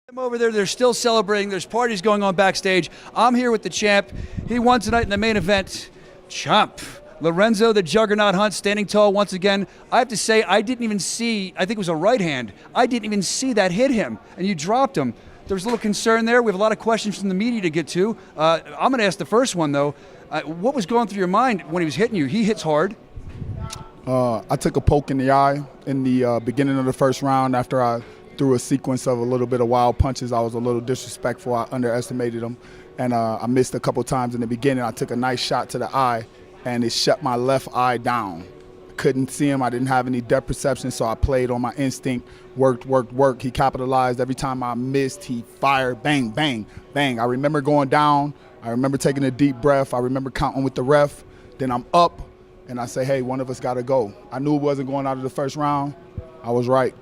I'm over there. They're still celebrating. There's parties going on backstage. I'm here with the champ. He won tonight in the main event. Champ. Lorenzo, the Juggernaut Hunt, standing tall once again. I have to say, I didn't even see, I think it was a right hand. I didn't even see that hit him, and you dropped him. There was a little concern there. We have a lot of questions from the media to get to. I'm going to ask the first one, though. What was going through your mind when he was hitting you? He hits hard. I took a poke in the eye in the beginning of the first round after I threw a sequence of a little bit of wild punches. I was a little disrespectful. I underestimated him, and I missed a couple times in the beginning. I took a nice shot to the eye, and it shut my left eye down. Couldn't see him. I didn't have any depth perception, so I played on my instinct, worked. He capitalized. Every time I missed, he fired, bang, bang, bang. I remember going down. I remember taking a deep breath. I remember counting with the ref. Then I'm up, and I say, hey, one of us got to go. I knew it wasn't going out of the first round. I was right.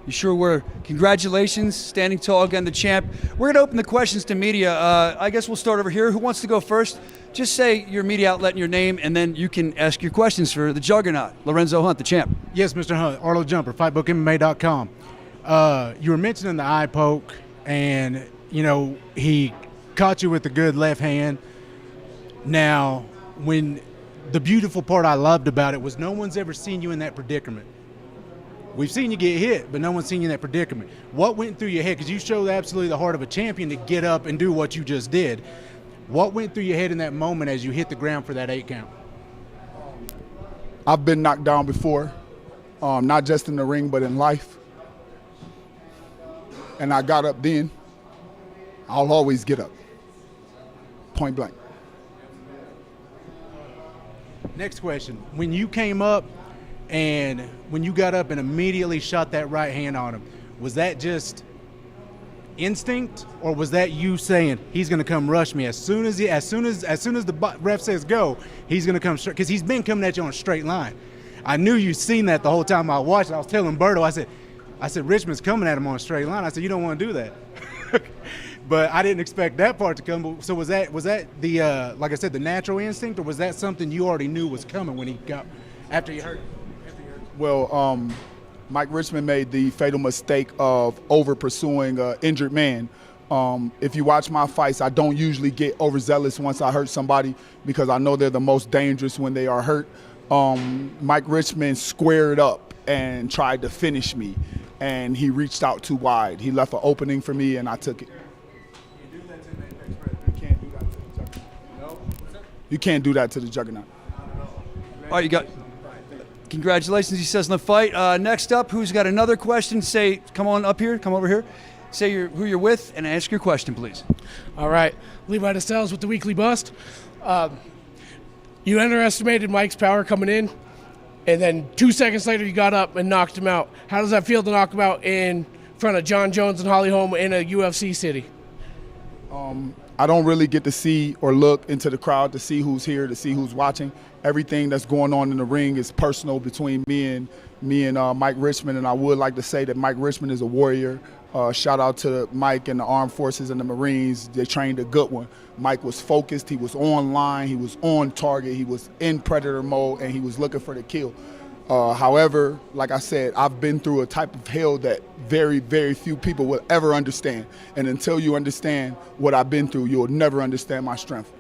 You sure were. Congratulations, standing tall again, the champ. We're going to open the questions to media. I guess we'll start over here. Who wants to go first? Just say your media outlet and your name, and then you can ask your questions for the Juggernaut, Lorenzo Hunt, the champ. Yes, Mr. Hunt, Arlo Jumper, FightBookMMA.com. You were mentioning the eye poke, and, you know, he caught you with the good left hand. Now, when the beautiful part I loved about it was no one's ever seen you in that predicament. We've seen you get hit, but no one's seen you in that predicament. What went through your head? Because you showed absolutely the heart of a champion to get up and do what you just did. What went through your head in that moment as you hit the ground for that 8 count? I've been knocked down before, not just in the ring, but in life. And I got up then. I'll always get up. Point blank. Next question. When you came up and when you got up and immediately shot that right hand on him, was that just instinct, or was that you saying he's going to come rush me as soon as the ref says go, he's going to come straight? Because he's been coming at you on a straight line. I knew you'd seen that the whole time I watched it. I was telling Berto, I said Richman's coming at him on a straight line. I said, you don't want to do that. But I didn't expect that part to come. So was that the like I said, the natural instinct, or was that something you already knew was coming when he got after you hurt? Well, Mike Richman made the fatal mistake of over pursuing an injured man. If you watch my fights, I don't usually get overzealous once I hurt somebody because I know they're the most dangerous when they are hurt. Mike Richman squared up and tried to finish me, and he reached out too wide. He left an opening for me, and I took it. You can't do that to the Juggernaut. All right, you got. Congratulations, he says in the fight. Next up, who's got another question? Say, come on up here, come over here. Say who you're with and ask your question, please. All right, Levi DeSales with the Weekly Bust. You underestimated Mike's power coming in, and then 2 seconds later you got up and knocked him out. How does that feel to knock him out in front of John Jones and Holly Holm in a UFC city? I don't really get to see or look into the crowd to see who's here, to see who's watching. Everything that's going on in the ring is personal between me and Mike Richman, and I would like to say that Mike Richman is a warrior. Shout out to Mike and the Armed Forces and the Marines. They trained a good one. Mike was focused, he was on line, he was on target, he was in predator mode, and he was looking for the kill. However, like I said, I've been through a type of hell that very, very few people will ever understand. And until you understand what I've been through, you'll never understand my strength.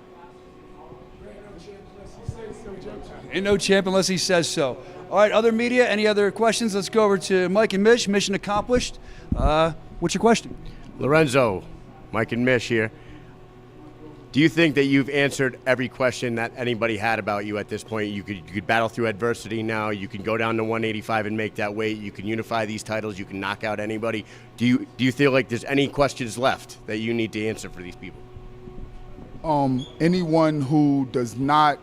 Ain't no champ unless he says so. All right, other media, any other questions? Let's go over to Mike and Mish. Mission accomplished. What's your question? Lorenzo, Mike and Mish here. Do you think that you've answered every question that anybody had about you at this point? You could battle through adversity now. You can go down to 185 and make that weight. You can unify these titles. You can knock out anybody. Do you feel like there's any questions left that you need to answer for these people? Anyone who does not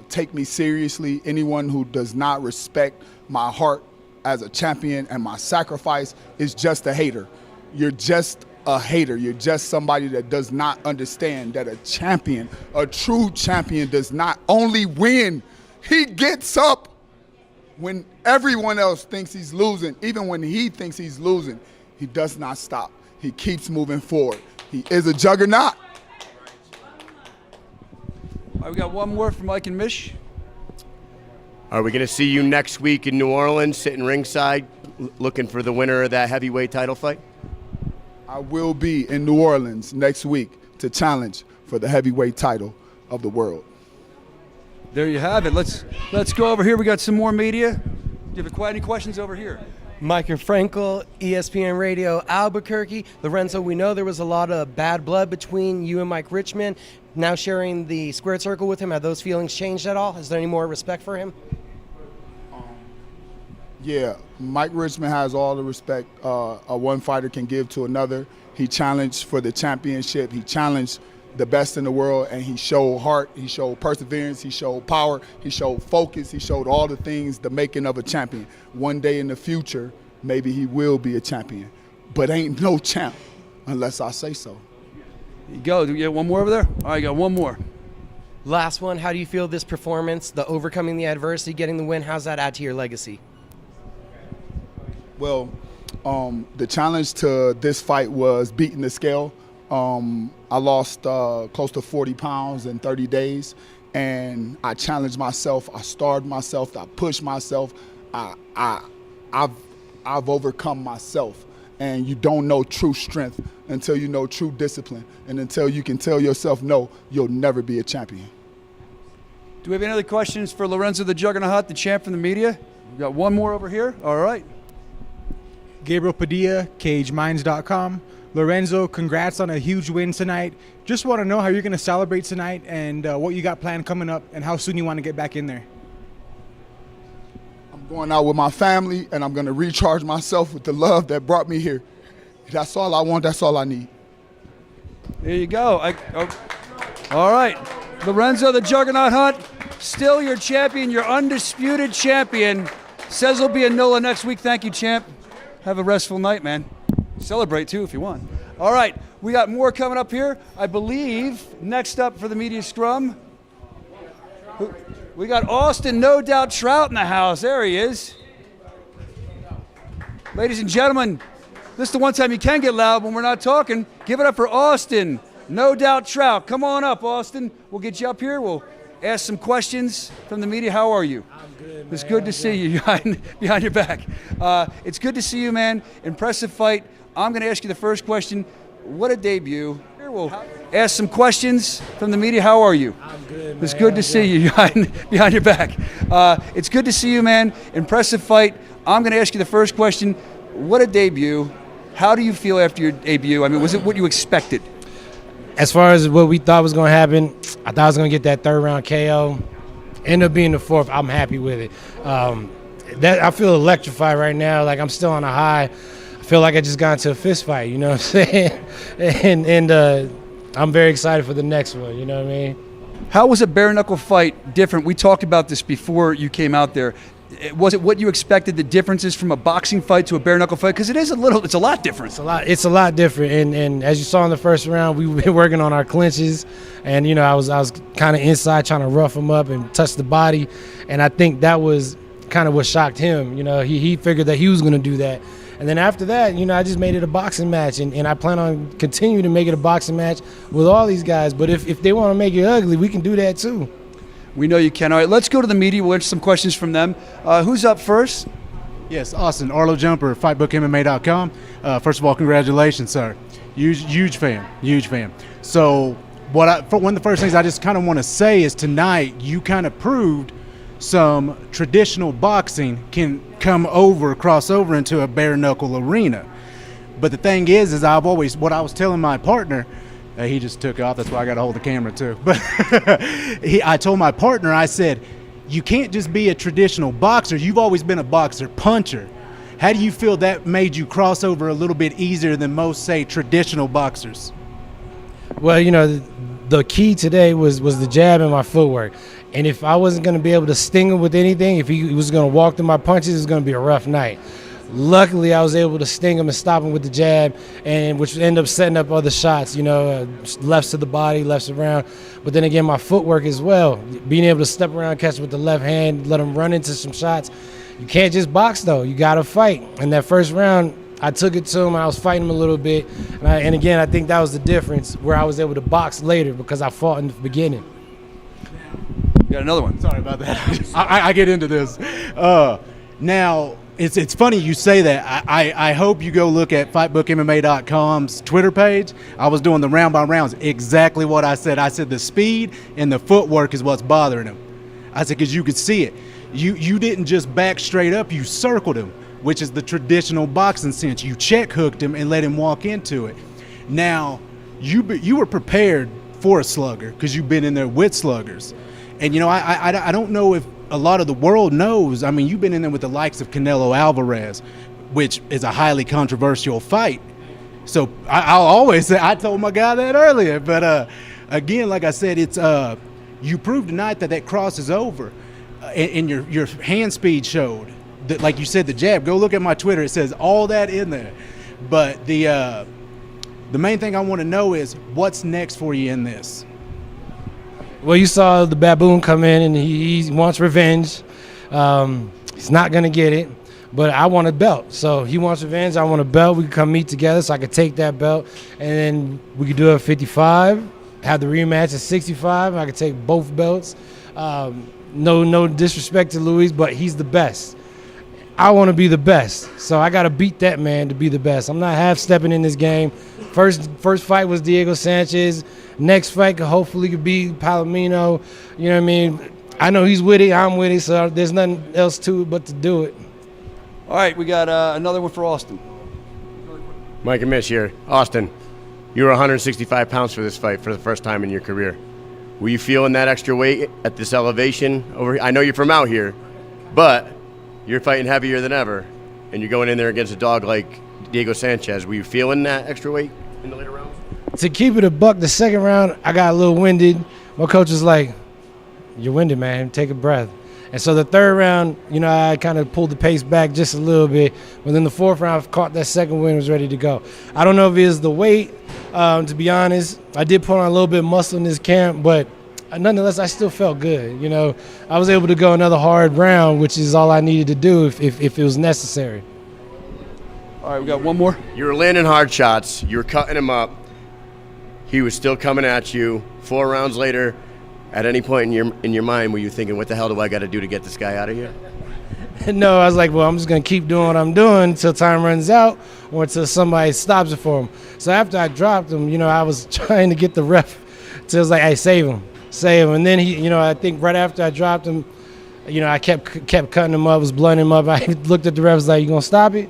take me seriously, anyone who does not respect my heart as a champion and my sacrifice is just a hater. You're just a hater. You're just somebody that does not understand that a champion, a true champion, does not only win, he gets up when everyone else thinks he's losing. Even when he thinks he's losing, he does not stop. He keeps moving forward. He is a juggernaut. All right, we got one more from Mike and Mish. Are we going to see you next week in New Orleans, sitting ringside, looking for the winner of that heavyweight title fight? I will be in New Orleans next week to challenge for the heavyweight title of the world. There you have it. Let's go over here. We got some more media. Do you have any questions over here? Mike Frankel, ESPN Radio, Albuquerque. Lorenzo, we know there was a lot of bad blood between you and Mike Richman. Now sharing the squared circle with him, have those feelings changed at all? Is there any more respect for him? Yeah, Mike Richman has all the respect a one fighter can give to another. He challenged for the championship. He challenged the best in the world, and he showed heart, he showed perseverance, he showed power, he showed focus, he showed all the things, the making of a champion. One day in the future, maybe he will be a champion, but ain't no champ unless I say so. You go. Do you get one more over there? All right, got one more. Last one, how do you feel this performance, the overcoming the adversity, getting the win, how's that add to your legacy? Well, the challenge to this fight was beating the scale. I lost close to 40 pounds in 30 days, and I challenged myself. I starved myself. I pushed myself. I've overcome myself, and you don't know true strength until you know true discipline, and until you can tell yourself no, you'll never be a champion. Do we have any other questions for Lorenzo the Juggernaut, the champ from the media? We got one more over here. All right. Gabriel Padilla, CageMinds.com. Lorenzo, congrats on a huge win tonight. Just want to know how you're going to celebrate tonight and what you got planned coming up and how soon you want to get back in there. I'm going out with my family, and I'm going to recharge myself with the love that brought me here. That's all I want. That's all I need. There you go. All right. Lorenzo the Juggernaut Hunt, still your champion, your undisputed champion. Says he'll be in NOLA next week. Thank you, champ. Have a restful night, man. Celebrate, too, if you want. All right, we got more coming up here. I believe next up for the media scrum, we got Austin, no doubt Trout in the house. There he is. Ladies and gentlemen, this is the one time you can get loud when we're not talking. Give it up for Austin, no doubt Trout. Come on up, Austin. We'll get you up here. We'll ask some questions from the media. How are you? I'm good, man. It's good to see you behind your back. It's good to see you, man. Impressive fight. I'm going to ask you the first question. What a debut. Here we'll ask some questions from the media. How are you? I'm good, man. It's good to see you behind your back. It's good to see you, man. Impressive fight. I'm going to ask you the first question. What a debut. How do you feel after your debut? I mean, was it what you expected? As far as what we thought was going to happen, I thought I was going to get that third round KO. Ended up being the fourth. I'm happy with it. I feel electrified right now. Like I'm still on a high. I feel like I just got into a fist fight. You know what I'm saying? and I'm very excited for the next one. You know what I mean? How was a bare knuckle fight different? We talked about this before you came out there. Was it what you expected? The differences from a boxing fight to a bare knuckle fight? Because it's a lot different. It's a lot different. And as you saw in the first round, we've been working on our clinches. And I was kind of inside trying to rough him up and touch the body. And I think that was kind of what shocked him. He figured that he was going to do that. And then after that, I just made it a boxing match. And I plan on continuing to make it a boxing match with all these guys. But if they want to make it ugly, we can do that too. We know you can. All right, let's go to the media. We'll answer some questions from them. Who's up first? Yes, Austin, Arlo Jumper, FightBookMMA.com. First of all, congratulations, sir. Huge fan. So one of the first things I just kind of want to say is tonight you kind of proved some traditional boxing can cross over into a bare knuckle arena. But the thing is what I was telling my partner, he just took off. That's why I got to hold the camera too. But I told my partner, I said, you can't just be a traditional boxer. You've always been a boxer puncher. How do you feel that made you cross over a little bit easier than most, say, traditional boxers? Well, the key today was the jab and my footwork. And if I wasn't going to be able to sting him with anything, if he was going to walk through my punches, it was going to be a rough night. Luckily, I was able to sting him and stop him with the jab, and which ended up setting up other shots, lefts to the body, lefts around. But then again, my footwork as well, being able to step around, catch with the left hand, let him run into some shots. You can't just box, though. You got to fight. And that first round, I took it to him. I was fighting him a little bit. And again, I think that was the difference where I was able to box later because I fought in the beginning. You got another one. Sorry about that. I get into this. Now, It's funny you say that. I hope you go look at FightBookMMA.com's Twitter page. I was doing the round by rounds. Exactly what I said. I said the speed and the footwork is what's bothering him. I said because you could see it. You didn't just back straight up. You circled him, which is the traditional boxing sense. You check hooked him and let him walk into it. Now, you were prepared for a slugger because you've been in there with sluggers. And, you know, I don't know if a lot of the world knows. I mean, you've been in there with the likes of Canelo Alvarez, which is a highly controversial fight. So I'll always say, I told my guy that earlier. But, again, like I said, it's you proved tonight that crosses over. And your hand speed showed. That, like you said, the jab. Go look at my Twitter. It says all that in there. But the main thing I want to know is what's next for you in this? Well, you saw the baboon come in, and he wants revenge. He's not going to get it, but I want a belt. So he wants revenge. I want a belt. We can come meet together so I could take that belt, and then we could do it at 55, have the rematch at 65, and I could take both belts. No disrespect to Luis, but he's the best. I want to be the best, so I got to beat that man to be the best. I'm not half-stepping in this game. First fight was Diego Sanchez. Next fight hopefully could be Palomino. You know what I mean? I know he's with it. I'm with it, so there's nothing else to it but to do it. All right, we got another one for Austin. Mike and Mish here. Austin, you were 165 pounds for this fight for the first time in your career. Were you feeling that extra weight at this elevation? I know you're from out here, but you're fighting heavier than ever, and you're going in there against a dog like Diego Sanchez. Were you feeling that extra weight in the later rounds? To keep it a buck, the second round, I got a little winded. My coach was like, "You're winded, man. Take a breath." And so the third round, you know, I kind of pulled the pace back just a little bit. But then the fourth round, I caught that second wind, was ready to go. I don't know if it was the weight, to be honest. I did put on a little bit of muscle in this camp, but nonetheless, I still felt good. You know, I was able to go another hard round, which is all I needed to do if it was necessary. All right, we got one more. You were landing hard shots. You were cutting him up. He was still coming at you. 4 rounds later, at any point in your mind, were you thinking, what the hell do I got to do to get this guy out of here? No, I was like, well, I'm just going to keep doing what I'm doing until time runs out or until somebody stops it for him. So after I dropped him, you know, I was trying to get the ref to, was like, hey, save him. And then he, you know, I think right after I dropped him, you know, I kept cutting him up, was blunting him up. I looked at the ref, was like, you going to stop it?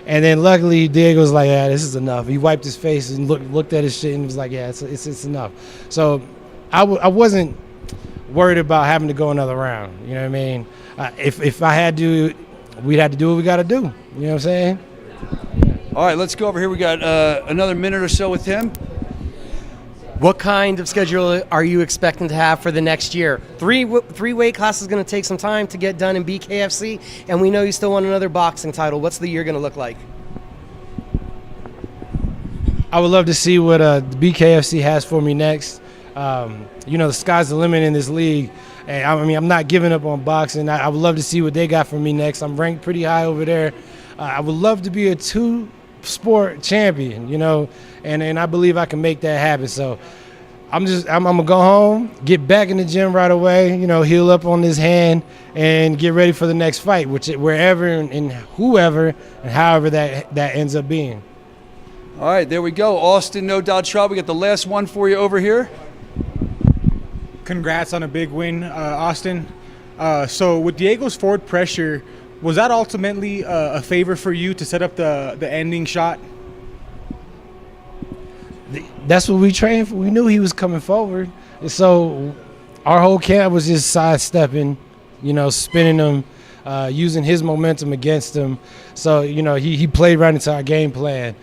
And then luckily Diego was like, yeah, this is enough. He wiped his face and looked at his shit and was like, yeah, it's enough. So I wasn't worried about having to go another round. You know what I mean? If I had to, we'd have to do what we got to do. You know what I'm saying? All right, let's go over here. We got another minute or so with him. What kind of schedule are you expecting to have for the next year? Three weight classes is going to take some time to get done in BKFC, and we know you still want another boxing title. What's the year going to look like? I would love to see what the BKFC has for me next. You know, the sky's the limit in this league. And I mean, I'm not giving up on boxing. I would love to see what they got for me next. I'm ranked pretty high over there. I would love to be a two-sport champion, you know, and I believe I can make that happen. So I'm gonna go home, get back in the gym right away, you know, heal up on this hand, and get ready for the next fight, wherever and whoever and however that ends up being. All right, there we go. Austin, no doubt, Trout. We got the last one for you over here. Congrats on a big win, Austin. So with Diego's forward pressure, was that ultimately a favor for you to set up the ending shot? That's what we trained for. We knew he was coming forward. And so our whole camp was just sidestepping, you know, spinning him, using his momentum against him. So, you know, he played right into our game plan.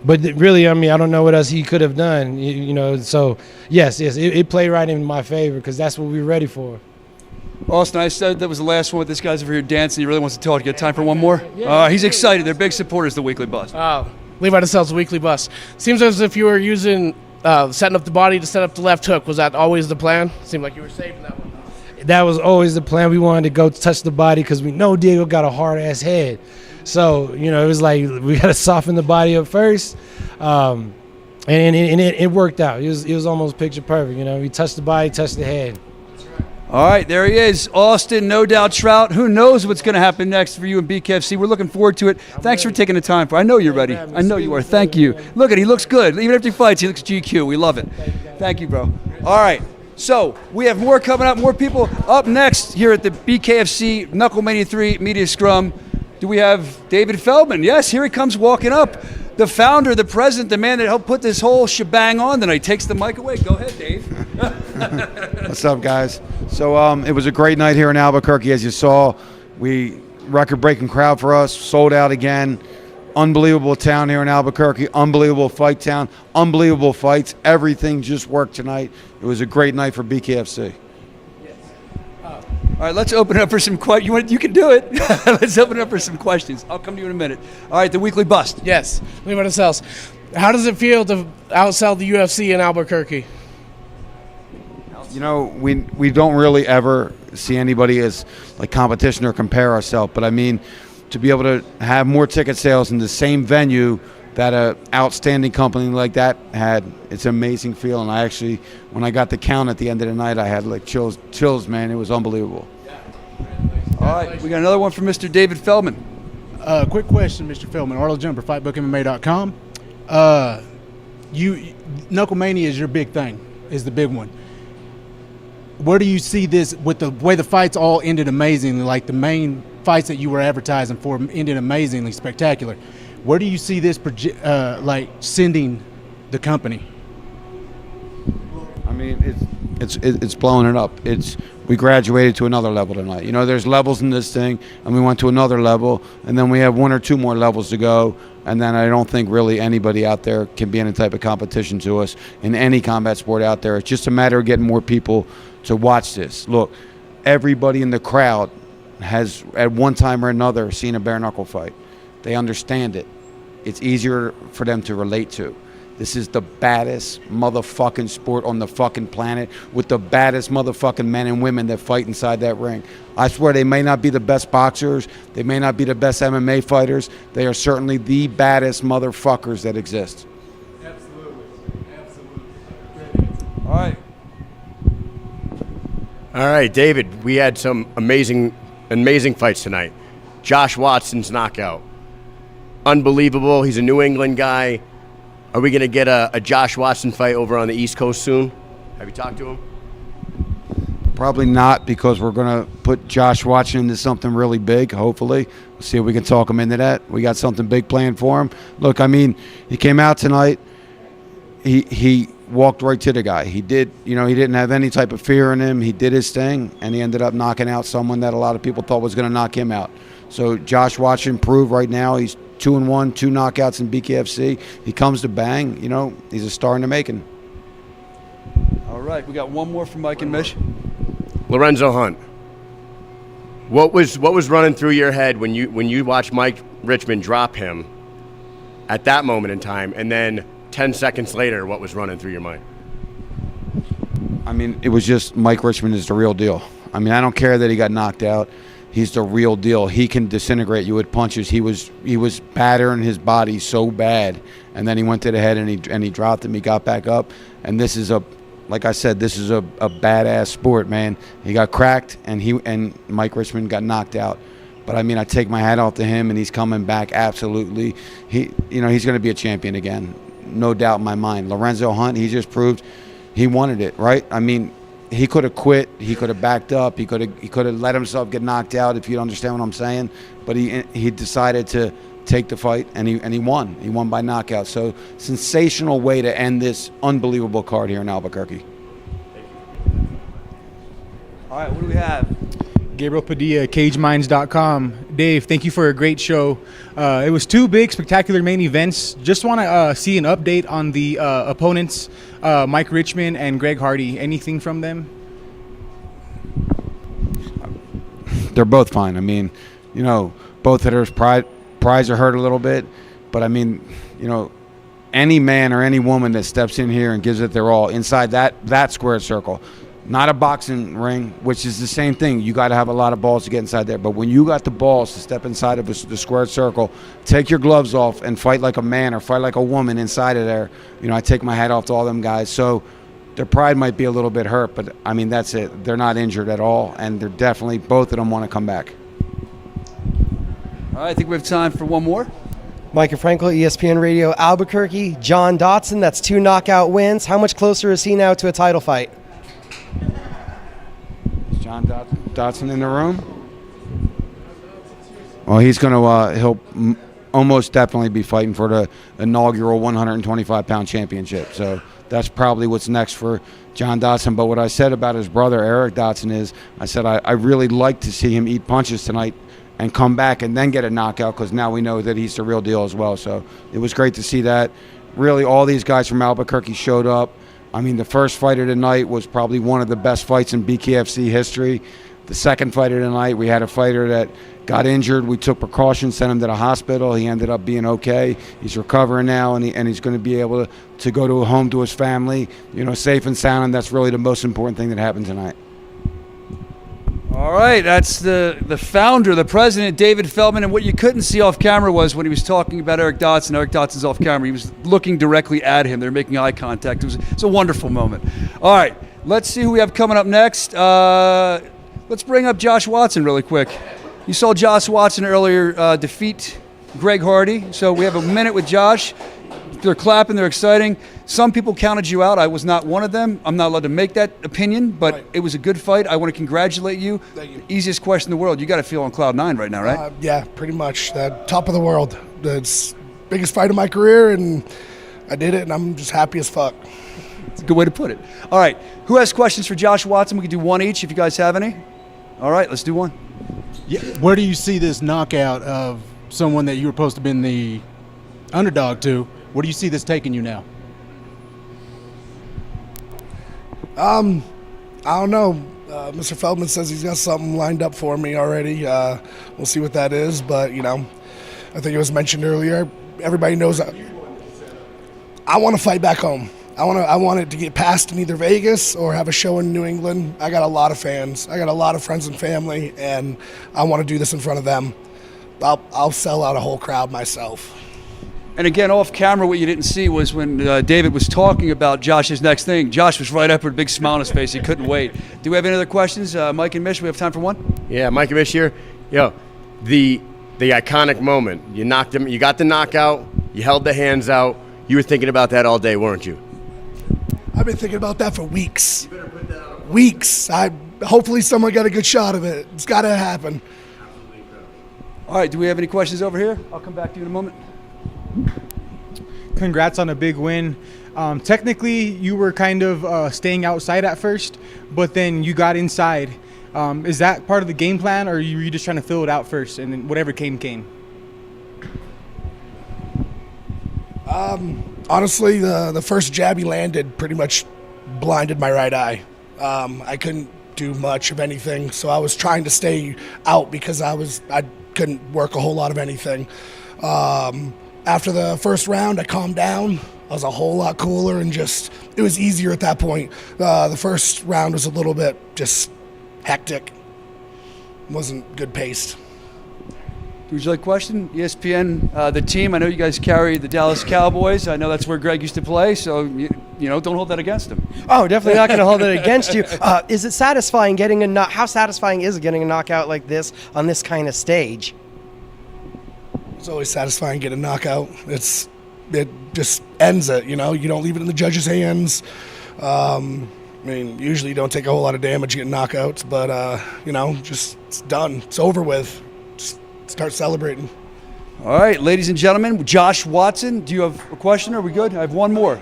But really, I mean, I don't know what else he could have done, you know. So, yes, it played right in my favor because that's what we were ready for. Austin, I said that was the last one with this guy's over here dancing. He really wants to talk. You got time for one more? He's excited. They're big supporters of the Weekly Buzz. Levi DeSal's Weekly Bus. Seems as if you were using setting up the body to set up the left hook. Was that always the plan? Seemed like you were saving that one. That was always the plan. We wanted to go touch the body because we know Diego got a hard-ass head. So, you know, it was like we got to soften the body up first. And it worked out. It was almost picture perfect, you know. We touched the body, touched the head. All right, there he is. Austin, no doubt Trout. Who knows what's going to happen next for you in BKFC? We're looking forward to it. Thanks for taking the time. I know you're ready. I know you are. Thank you. Look at he looks good. Even after he fights, he looks GQ. We love it. Thank you, bro. All right. So we have more coming up, more people up next here at the BKFC KnuckleMania 3 Media Scrum. Do we have David Feldman? Yes, here he comes walking up. The founder, the president, the man that helped put this whole shebang on tonight takes the mic away. Go ahead, Dave. What's up, guys? So it was a great night here in Albuquerque, as you saw. Record-breaking crowd for us, sold out again. Unbelievable town here in Albuquerque, unbelievable fight town, unbelievable fights. Everything just worked tonight. It was a great night for BKFC. All right, let's open it up for some questions. You can do it. Let's open it up for some questions. I'll come to you in a minute. All right, the weekly bust. Yes, leave it ourselves. How does it feel to outsell the UFC in Albuquerque? You know, we don't really ever see anybody as like competition or compare ourselves, but I mean, to be able to have more ticket sales in the same venue that a outstanding company like that had, it's an amazing feeling. I actually, when I got the count at the end of the night, I had like chills, man. It was unbelievable. All right, we got another one from Mr. David Feldman. Quick question, Mr. Feldman. Arlo Jumper, FightBookMMA.com. KnuckleMania is your big thing, is the big one. Where do you see this with the way the fights all ended amazingly, like the main fights that you were advertising for ended amazingly spectacular? Where do you see this like sending the company? I mean, it's blowing it up. We graduated to another level tonight. You know, there's levels in this thing, and we went to another level, and then we have one or two more levels to go, and then I don't think really anybody out there can be any type of competition to us in any combat sport out there. It's just a matter of getting more people to watch this. Look, everybody in the crowd has at one time or another seen a bare knuckle fight. They understand it. It's easier for them to relate to. This is the baddest motherfucking sport on the fucking planet with the baddest motherfucking men and women that fight inside that ring. I swear they may not be the best boxers. They may not be the best MMA fighters. They are certainly the baddest motherfuckers that exist. Absolutely. All right. All right, David, we had some amazing fights tonight. Josh Watson's knockout. Unbelievable. He's a New England guy. Are we going to get a Josh Watson fight over on the East Coast soon? Have you talked to him? Probably not, because we're going to put Josh Watson into something really big, hopefully. We'll see if we can talk him into that. We got something big planned for him. Look, I mean, he came out tonight. He walked right to the guy. He did, you know, he didn't have any type of fear in him. He did his thing, and he ended up knocking out someone that a lot of people thought was going to knock him out. So Josh Watson proved right now he's 2-1, 2 knockouts in BKFC. He comes to bang, you know, he's a star in the making. All right, we got one more from Mike and Mish. Lorenzo Hunt. What was running through your head when you watched Mike Richman drop him at that moment in time, and then 10 seconds later, what was running through your mind? I mean, it was just Mike Richman is the real deal. I mean, I don't care that he got knocked out. He's the real deal. He can disintegrate you with punches. He was battering his body so bad, and then he went to the head and he dropped him. He got back up, and this is like I said, this is a badass sport, man. He got cracked, and Mike Richman got knocked out. But I mean, I take my hat off to him, and he's coming back absolutely. He's going to be a champion again, no doubt in my mind. Lorenzo Hunt, he just proved he wanted it, right? I mean, he could have quit. He could have backed up. He could have let himself get knocked out, if you understand what I'm saying. But he decided to take the fight, and he won. He won by knockout. So sensational way to end this unbelievable card here in Albuquerque. All right, what do we have? Gabriel Padilla, CageMinds.com. Dave, thank you for a great show. It was 2 big, spectacular main events. Just want to see an update on the opponents, Mike Richman and Greg Hardy. Anything from them? They're both fine. I mean, you know, both hitters' prides are hurt a little bit. But, I mean, you know, any man or any woman that steps in here and gives it their all inside that squared circle, not a boxing ring, which is the same thing. You got to have a lot of balls to get inside there. But when you got the balls to step inside of the squared circle, take your gloves off and fight like a man or fight like a woman inside of there, you know, I take my hat off to all them guys. So their pride might be a little bit hurt, but I mean, that's it. They're not injured at all, and they're definitely, both of them want to come back. All right, I think we have time for one more. Micah Frankel, ESPN Radio Albuquerque. John Dotson, that's 2 knockout wins. How much closer is he now to a title fight? Is John Dotson in the room? Well, he's going to, he'll almost definitely be fighting for the inaugural 125-pound championship. So that's probably what's next for John Dotson. But what I said about his brother, Eric Dotson, is I said I really like to see him eat punches tonight and come back and then get a knockout, because now we know that he's the real deal as well. So it was great to see that. Really, all these guys from Albuquerque showed up. I mean, the first fight of the night was probably one of the best fights in BKFC history. The second fight of the night, we had a fighter that got injured. We took precautions, sent him to the hospital. He ended up being okay. He's recovering now, and he's going to be able to go to a home to his family, safe and sound, and that's really the most important thing that happened tonight. All right, that's the founder, the president, David Feldman, and what you couldn't see off camera was when he was talking about Eric Dotson. Eric Dotson's off camera. He was looking directly at him. They're making eye contact. It's a wonderful moment. All right, let's see who we have coming up next. Let's bring up Josh Watson really quick. You saw Josh Watson earlier defeat Greg Hardy, so we have a minute with Josh. They're clapping, they're exciting. Some people counted you out. I was not one of them. I'm not allowed to make that opinion, but Right. It was a good fight. I want to congratulate you. Thank you. Easiest question in the world. You got to feel on cloud 9 right now, right? Yeah, pretty much. The top of the world. It's biggest fight of my career, and I did it, and I'm just happy as fuck. It's a good way to put it. All right, who has questions for Josh Watson? We can do one each if you guys have any. All right, let's do one. Yeah. Where do you see this knockout of someone that you were supposed to have been the underdog to? Where do you see this taking you now? I don't know. Mr. Feldman says he's got something lined up for me already. We'll see what that is, but, I think it was mentioned earlier. Everybody knows I want to fight back home. I want it to get passed in either Vegas or have a show in New England. I got a lot of fans. I got a lot of friends and family, and I want to do this in front of them. I'll sell out a whole crowd myself. And again, off camera, what you didn't see was when David was talking about Josh's next thing. Josh was right up with a big smile on his face. He couldn't wait. Do we have any other questions? Mike and Mish, we have time for one? Yeah, Mike and Mish here. Yo, the iconic moment. You knocked him. You got the knockout. You held the hands out. You were thinking about that all day, weren't you? I've been thinking about that for weeks. Weeks. Hopefully someone got a good shot of it. It's got to happen. All right, do we have any questions over here? I'll come back to you in a moment. Congrats on a big win. Technically, you were kind of staying outside at first, but then you got inside. Is that part of the game plan, or were you just trying to fill it out first, and then whatever came? Honestly, the first jab he landed pretty much blinded my right eye. I couldn't do much of anything, so I was trying to stay out because I couldn't work a whole lot of anything. After the first round, I calmed down. I was a whole lot cooler and it was easier at that point. The first round was a little bit just hectic. Wasn't good paced. Would you like a question? ESPN, the team, I know you guys carry the Dallas Cowboys. I know that's where Greg used to play, so don't hold that against him. Oh, definitely not going to hold it against you. Is it satisfying how satisfying is it getting a knockout like this on this kind of stage? It's always satisfying getting a knockout. It just ends it, You don't leave it in the judge's hands. Usually you don't take a whole lot of damage getting knockouts, but, just it's done. It's over with. Just start celebrating. All right, ladies and gentlemen, Josh Watson, do you have a question? Are we good? I have one more.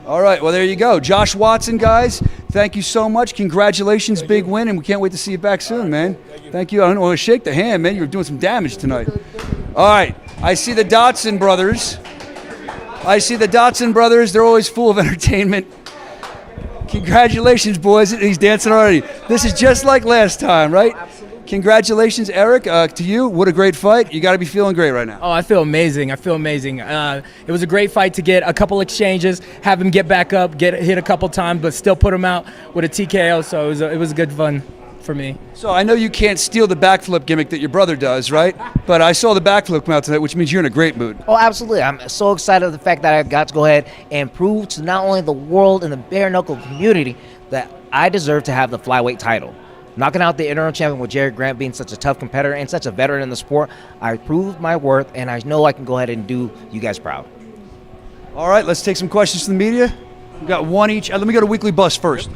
All right, well, there you go. Josh Watson, guys, thank you so much. Congratulations, big win, and we can't wait to see you back soon, man. Thank you. I don't want to shake the hand, man. You're doing some damage tonight. All right, I see the Dotson brothers. They're always full of entertainment. Congratulations, boys. He's dancing already. This is just like last time, right? Congratulations, Eric, to you. What a great fight. You got to be feeling great right now. Oh, I feel amazing. It was a great fight to get a couple exchanges, have him get back up, get hit a couple times, but still put him out with a TKO. So it was good fun. for me. So I know you can't steal the backflip gimmick that your brother does, right? But I saw the backflip come out tonight, which means you're in a great mood. Oh, absolutely. I'm so excited of the fact that I got to go ahead and prove to not only the world and the bare knuckle community that I deserve to have the flyweight title. Knocking out the interim champion with Jared Grant being such a tough competitor and such a veteran in the sport, I proved my worth, and I know I can go ahead and do you guys proud. All right, let's take some questions from the media. We got one each. Let me go to Weekly Bus first.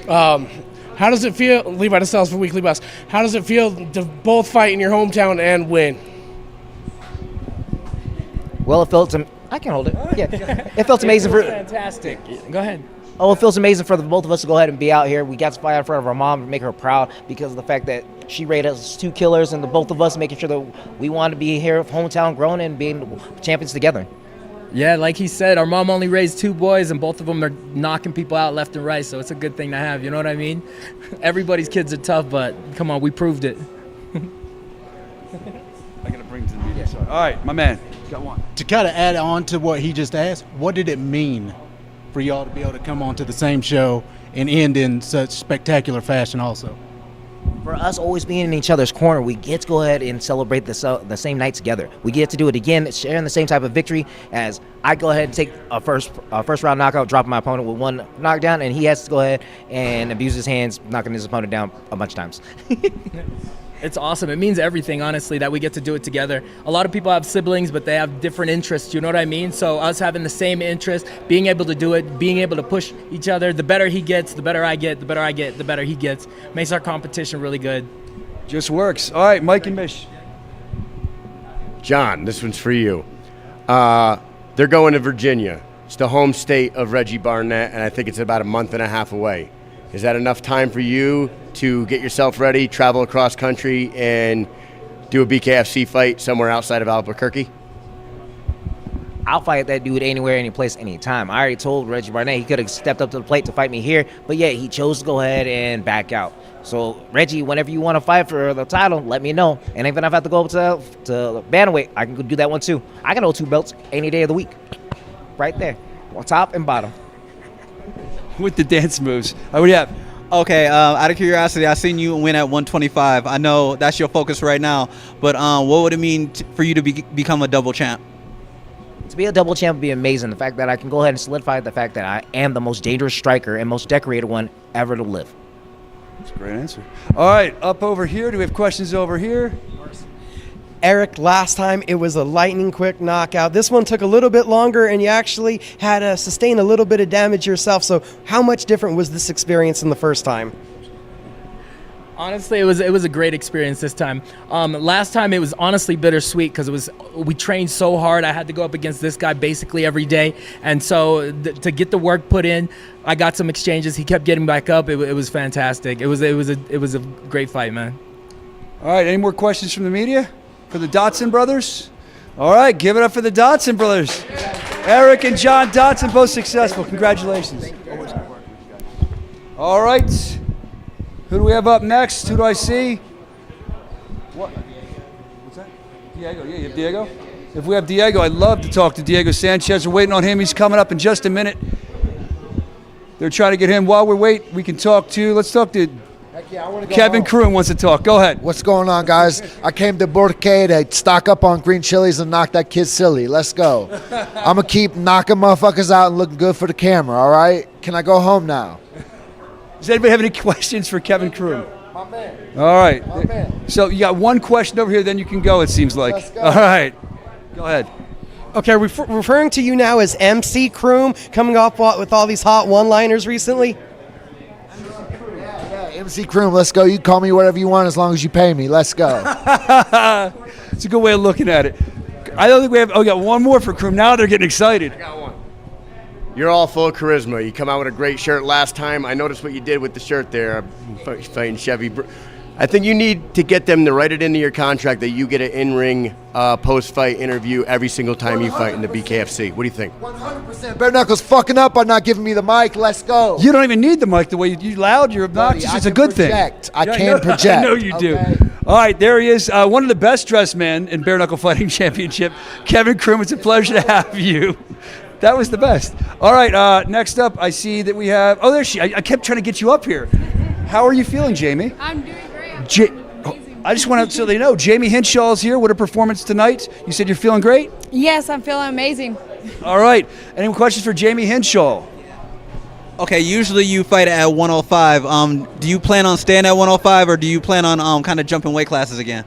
How does it feel, Levi DeSales for Weekly Bus, how does it feel to both fight in your hometown and win? Well, it felt, I can hold it. Yeah, it felt amazing for. Fantastic. Go ahead. Oh, it feels amazing for the both of us to go ahead and be out here. We got to fight in front of our mom and make her proud because of the fact that she rated us 2 killers, and the both of us making sure that we want to be here, hometown grown, and being champions together. Yeah, like he said, our mom only raised 2 boys, and both of them are knocking people out left and right, so it's a good thing to have, you know what I mean? Everybody's kids are tough, but come on, we proved it. I got to bring to the media. Sorry. All right, my man, got one. To kind of add on to what he just asked, what did it mean for y'all to be able to come on to the same show and end in such spectacular fashion also? For us always being in each other's corner, we get to go ahead and celebrate the same night together. We get to do it again, sharing the same type of victory as I go ahead and take a first round knockout, dropping my opponent with 1 knockdown, and he has to go ahead and abuse his hands, knocking his opponent down a bunch of times. It's awesome. It means everything, honestly, that we get to do it together. A lot of people have siblings, but they have different interests, you know what I mean? So us having the same interest, being able to do it, being able to push each other, the better he gets, the better I get, the better I get, the better he gets, makes our competition really good. Just works. All right, Mike and Mish. John, this one's for you. They're going to Virginia. It's the home state of Reggie Barnett, and I think it's about a month and a half away. Is that enough time for you to get yourself ready, travel across country, and do a BKFC fight somewhere outside of Albuquerque? I'll fight that dude anywhere, any place, anytime. I already told Reggie Barnett he could have stepped up to the plate to fight me here, but yeah, he chose to go ahead and back out. So, Reggie, whenever you want to fight for the title, let me know. And even if I have to go up to bantamweight, I can go do that one too. I can hold 2 belts any day of the week. Right there, on top and bottom. With the dance moves. What do you have? Okay, out of curiosity, I seen you win at 125. I know that's your focus right now, but what would it mean for you to become a double champ? To be a double champ would be amazing. The fact that I can go ahead and solidify the fact that I am the most dangerous striker and most decorated one ever to live. That's a great answer. All right, up over here. Do we have questions over here? Eric, last time it was a lightning quick knockout. This one took a little bit longer, and you actually had to sustain a little bit of damage yourself. So how much different was this experience than the first time? Honestly, it was a great experience this time. Last time it was honestly bittersweet because we trained so hard. I had to go up against this guy basically every day, and so to get the work put in, I got some exchanges. He kept getting back up. It was fantastic. It was a great fight, man. All right, any more questions from the media? For the Dotson brothers? All right, give it up for the Dotson brothers. Eric and John Dotson, both successful. Congratulations. All right. Who do we have up next? Who do I see? What's that? Diego. Yeah, you have Diego? If we have Diego, I'd love to talk to Diego Sanchez. We're waiting on him. He's coming up in just a minute. They're trying to get him. While we wait, we can talk to, let's talk to Kevin Kroon wants to talk. Go ahead. What's going on, guys? I came to Albuquerque to stock up on green chilies and knock that kid silly. Let's go. I'm going to keep knocking motherfuckers out and looking good for the camera, all right? Can I go home now? Does anybody have any questions for Kevin Kroon? My man. All right. My man. So you got one question over here, then you can go, it seems like. Let's go. All right. Go ahead. Okay, referring to you now as MC Kroon, coming off with all these hot one-liners recently. MC Kroon, let's go. You call me whatever you want as long as you pay me. Let's go. It's a good way of looking at it. I don't think we have. Oh, we got one more for Kroon. Now they're getting excited. I got one. You're all full of charisma. You come out with a great shirt last time. I noticed what you did with the shirt there, fighting Chevy. I think you need to get them to write it into your contract that you get an in-ring post-fight interview every single time you fight in the BKFC. What do you think? 100%. Bare Knuckles fucking up by not giving me the mic. Let's go. You don't even need the mic. The way you're loud, you're obnoxious. Buddy, it's a good project. thing. I can project. I know you do. Okay. All right, there he is. One of the best dressed men in Bare Knuckle Fighting Championship. Kevin Kroon, it's a pleasure to have you. That was the best. All right, next up, I see that we have. Oh, there she. I kept trying to get you up here. How are you feeling, Jamie? I'm doing great. I just want to so they know, Jamie Hinshaw's here. What a performance tonight. You said you're feeling great? Yes, I'm feeling amazing. All right. Any questions for Jamie Hinshaw? Okay, usually you fight at 105. Do you plan on staying at 105, or do you plan on kind of jumping weight classes again?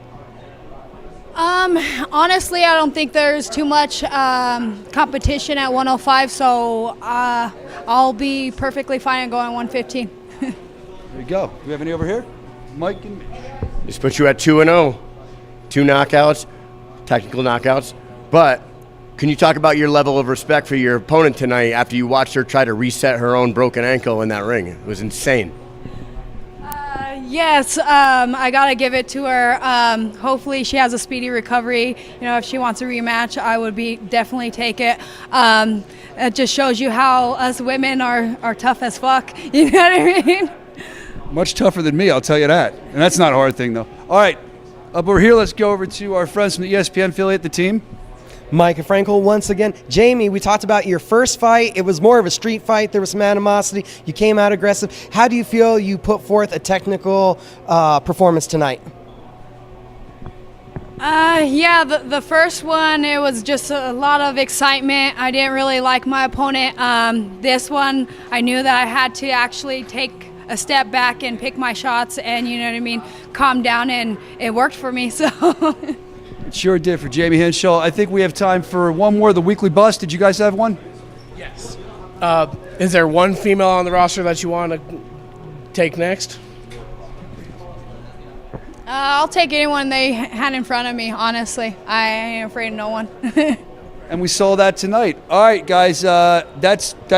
Honestly, I don't think there's too much competition at 105, so I'll be perfectly fine at going 115. There you go. Do we have any over here? Mike and Mitch. This puts you at 2-0. 2 knockouts, technical knockouts. But can you talk about your level of respect for your opponent tonight after you watched her try to reset her own broken ankle in that ring? It was insane. Yes, I gotta give it to her. Hopefully she has a speedy recovery. You know, if she wants a rematch, I would definitely take it. It just shows you how us women are tough as fuck. You know what I mean? Much tougher than me, I'll tell you that. And that's not a hard thing, though. All right, up over here, let's go over to our friends from the ESPN affiliate, the team. Mike Frankel once again. Jamie, we talked about your first fight. It was more of a street fight. There was some animosity. You came out aggressive. How do you feel you put forth a technical performance tonight? Yeah, the first one, it was just a lot of excitement. I didn't really like my opponent. This one, I knew that I had to actually take a step back and pick my shots and, you know what I mean, calm down, and it worked for me, so... It sure did for Jamie Hinshaw. I think we have time for one more, the weekly bust. Did you guys have one? Yes. Is there one female on the roster that you want to take next? I'll take anyone they had in front of me, honestly. I ain't afraid of no one. And we saw that tonight. All right, guys, that's. Do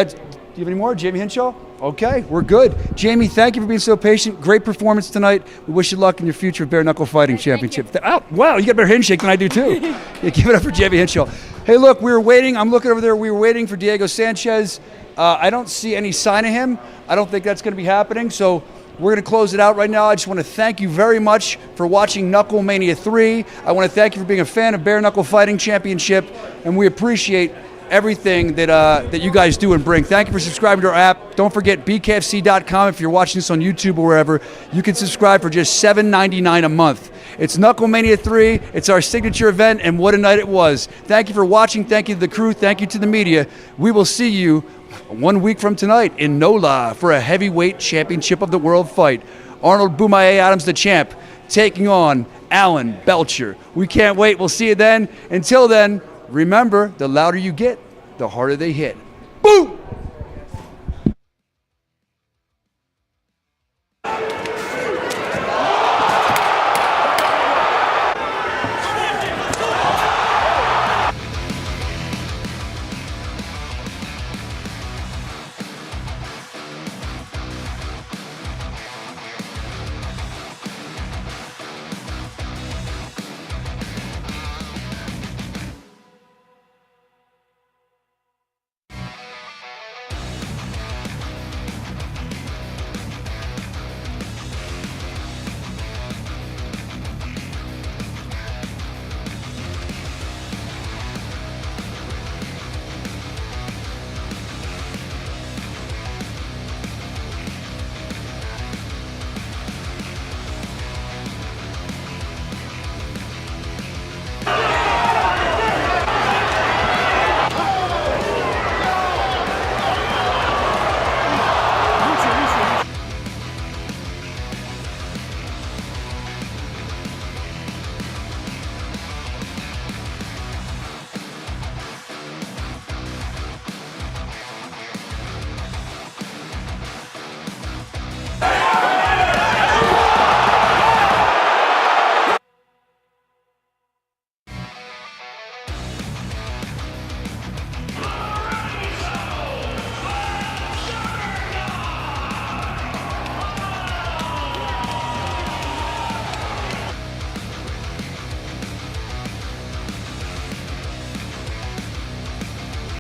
you have any more? Jamie Hinshaw? Okay, we're good. Jamie, thank you for being so patient. Great performance tonight. We wish you luck in your future bare knuckle fighting championship. Oh, wow, you got a better handshake than I do, too. Yeah, give it up for Jamie Hinshaw. Hey, look, we were waiting. I'm looking over there. We were waiting for Diego Sanchez. I don't see any sign of him. I don't think that's going to be happening, so we're going to close it out right now. I just want to thank you very much for watching KnuckleMania 3. I want to thank you for being a fan of Bare Knuckle Fighting Championship, and we appreciate everything that you guys do and bring. Thank you for subscribing to our app. Don't forget BKFC.com. If you're watching this on YouTube or wherever, you can subscribe for just $7.99 a month. It's KnuckleMania 3. It's our signature event, and what a night it was. Thank you for watching. Thank you to the crew. Thank you to the media. We will see you 1 week from tonight in NOLA for a heavyweight championship of the world fight. Arnold Boomaye Adams, the champ, taking on Alan Belcher. We can't wait. We'll see you then. Until then, remember, the louder you get, the harder they hit. Boom!